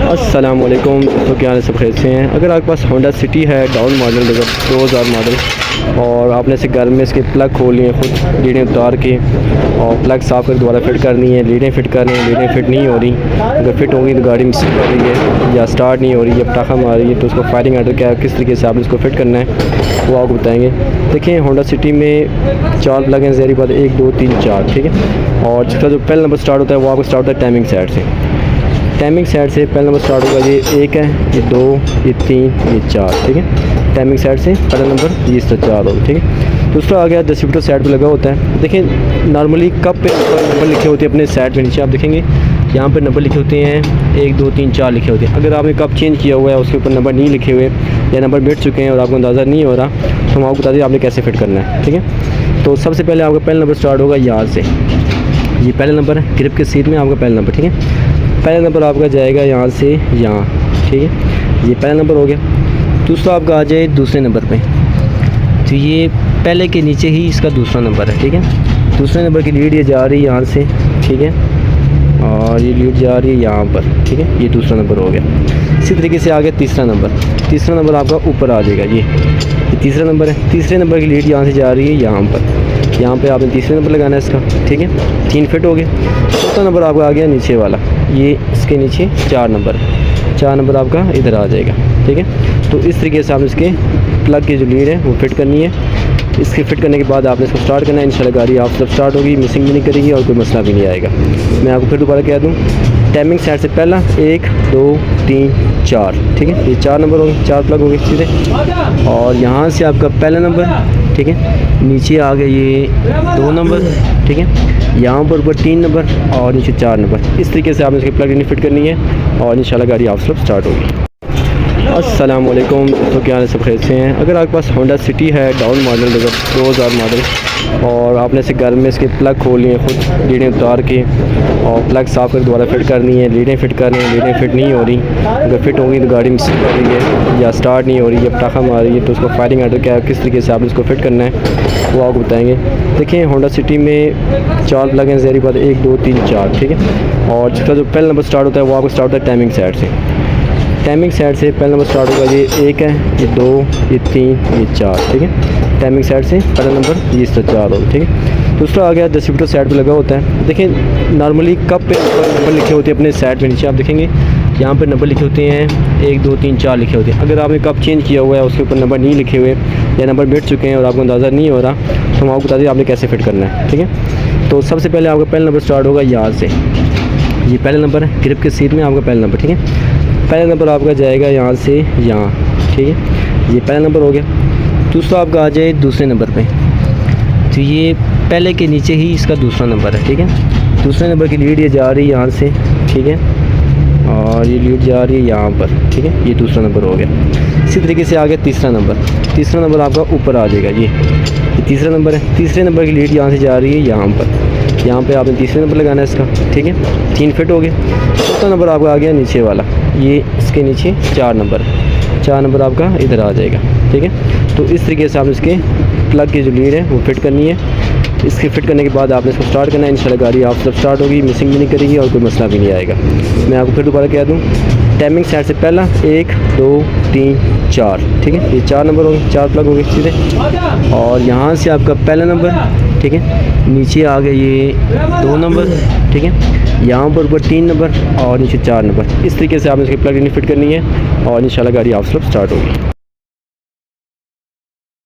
अस्सलामुअलैकुम दोस्तों, क्या हाल है? सब खैर से हैं। अगर आपके पास होंडा सिटी है डाउन मॉडल 2000 मॉडल और आपने से घर में इसके प्लग खोल लिए खुद लीडें उतार के और प्लग साफ़ कर दोबारा फिट करनी है, लीडें फिट करनी है, लीडें फिट नहीं हो रही, अगर फिट होंगी तो गाड़ी मिस कर रही है या स्टार्ट नहीं हो रही है, पटाखा मार रही है, तो उसको फायरिंग आर्डर क्या किस तरीके से आपने इसको फिट करना है वो आपको बताएंगे। देखिए होंडा सिटी में 4 प्लग हैं, ज़हरी बात 1 2 3 4, ठीक है। और जिसका जो पहला नंबर स्टार्ट होता है वो आपको स्टार्ट होता है टाइमिंग साइड से। टाइमिंग साइड से पहला नंबर स्टार्ट होगा, ये 1 है, ये 2, ये 3, ये 4, ठीक है। टाइमिंग साइड से पहला नंबर ये इसका 4 होगा, ठीक है। दूसरा आ गया डिस्ट्रीब्यूटर साइड पे लगा होता है। देखिए नॉर्मली कप पे नंबर लिखे होते हैं अपने साइड पे, नीचे आप देखेंगे यहाँ पर नंबर लिखे होते हैं 1 2 3 4 लिखे होते हैं। अगर आपने कप चेंज किया हुआ है उसके ऊपर नंबर नहीं लिखे हुए या नंबर मिट चुके हैं और आपको अंदाज़ा नहीं हो रहा तो हम आपको बता दें आपने कैसे फिट करना है, ठीक है। तो सबसे पहले आपका पहला नंबर स्टार्ट होगा यहाँ से, ये पहला नंबर है ग्रिप के सीट में आपका पहला नंबर, ठीक है। पहला नंबर आपका जाएगा यहाँ से यहाँ, ठीक है, ये पहला नंबर हो गया। दूसरा आपका आ जाए दूसरे नंबर पे, तो ये पहले के नीचे ही इसका दूसरा नंबर है, ठीक है। दूसरे नंबर की लीड ये जा रही है यहाँ से, ठीक है, और ये लीड जा रही है यहाँ पर, ठीक है, ये दूसरा नंबर हो गया। इसी तरीके से आ गया तीसरा नंबर। तीसरा नंबर आपका ऊपर आ जाएगा, ये तीसरा नंबर है। तीसरे नंबर की लीड यहाँ से जा रही है यहाँ पर, यहाँ पे आपने तीसरे नंबर लगाना है इसका, ठीक है। 3 फिट हो गए। चौथा नंबर आपका आ गया नीचे वाला, ये इसके नीचे 4 नंबर है, 4 नंबर आपका इधर आ जाएगा, ठीक है। तो इस तरीके से आपने इसके प्लग की जो लीड है वो फिट करनी है। इसके फिट करने के बाद आपने इसको स्टार्ट करना है। इंशाल्लाह गाड़ी आप जब स्टार्ट होगी मिसिंग भी नहीं करेगी और कोई मसला भी नहीं आएगा। मैं आपको फिर दोबारा कह दूँ, टाइमिंग साइड से पहला 1 2 3 4, ठीक है, ये 4 नंबर हो गए, 4 प्लग हो गए सीधे। और यहाँ से आपका पहला नंबर, ठीक है, नीचे आ गए ये 2 नंबर, ठीक है, यहाँ पर ऊपर 3 नंबर और नीचे 4 नंबर। इस तरीके से आपने इसकी प्लग इन फिट करनी है और इंशाल्लाह गाड़ी आप सब स्टार्ट होगी। अस्सलामुअलैकुम दोस्तों, क्या हाल है? सब खैर से हैं। अगर आपके पास होंडा सिटी है डाउन मॉडल 2000 मॉडल और आपने से घर में इसके प्लग खोल लिए खुद लीडें उतार के और प्लग साफ़ कर दोबारा फिट करनी है, लीडें फिट करनी है, लीडें फिट नहीं हो रही, अगर फिट होंगी तो गाड़ी मिस कर रही है या स्टार्ट नहीं हो रही है, पटाखा मार रही है, तो उसको फायरिंग आर्डर क्या किस तरीके से आपने इसको फिट करना है वो आपको बताएंगे। देखिए होंडा सिटी में 4 प्लग हैं, ज़हरी बात 1 2 3 4, ठीक है। और जिसका जो पहला नंबर स्टार्ट होता है वो आपको स्टार्ट होता है टाइमिंग साइड से। टाइमिंग साइड से पहला नंबर स्टार्ट होगा, ये 1 है, ये 2, ये 3, ये 4, ठीक है। टाइमिंग साइड से पहला नंबर ये इसका 4 होगा, ठीक है। दूसरा आ गया डिस्ट्रीब्यूटर साइड पे लगा होता है। देखिए नॉर्मली कप पे नंबर लिखे होते हैं अपने साइड पे, नीचे आप देखेंगे यहाँ पे नंबर लिखे होते हैं 1 2 3 4 लिखे होते हैं। अगर आपने कप चेंज किया हुआ है उसके ऊपर नंबर नहीं लिखे हुए या नंबर मिट चुके हैं और आपको अंदाज़ा नहीं हो रहा तो हम आपको बता दें आपने कैसे फिट करना है, ठीक है। तो सबसे पहले आपका पहला नंबर स्टार्ट होगा यहाँ से, ये पहला नंबर है ग्रिप के सीट में आपका पहला नंबर, ठीक है। पहला नंबर आपका जाएगा यहाँ से यहाँ, ठीक है, ये पहला नंबर हो गया। दूसरा आपका आ जाए दूसरे नंबर पे, तो ये पहले के नीचे ही इसका दूसरा नंबर है, ठीक है। दूसरे नंबर की लीड ये जा रही है यहाँ से, ठीक है, और ये लीड जा रही है यहाँ पर, ठीक है, ये दूसरा नंबर हो गया। इसी तरीके से आ गया तीसरा नंबर। तीसरा नंबर आपका ऊपर आ जाएगा, ये तीसरा नंबर है। तीसरे नंबर की लीड यहाँ से जा रही है यहाँ पर, यहाँ पे आपने तीसरे नंबर लगाना है इसका, ठीक है। 3 फिट हो गए। चौथा नंबर आपका आ गया नीचे वाला, ये इसके नीचे 4 नंबर है, 4 नंबर आपका इधर आ जाएगा, ठीक है। तो इस तरीके से आपने इसके प्लग की जो लीड है वो फिट करनी है। इसके फिट करने के बाद आपने इसको स्टार्ट करना है। इंशाल्लाह गाड़ी आप जब स्टार्ट होगी मिसिंग भी नहीं करेगी और कोई मसला भी नहीं आएगा। मैं आपको फिर दोबारा कह दूँ, टाइमिंग साइड से पहला 1 2 3 4, ठीक है, ये 4 नंबर हो गए, 4 प्लग हो गए सीधे। और यहाँ से आपका पहला नंबर, ठीक है, नीचे आ गए ये 2 नंबर, ठीक है, यहाँ पर ऊपर 3 नंबर और नीचे 4 नंबर। इस तरीके से आपने इसकी प्लग इन फिट करनी है और इंशाल्लाह गाड़ी आप सब स्टार्ट होगी।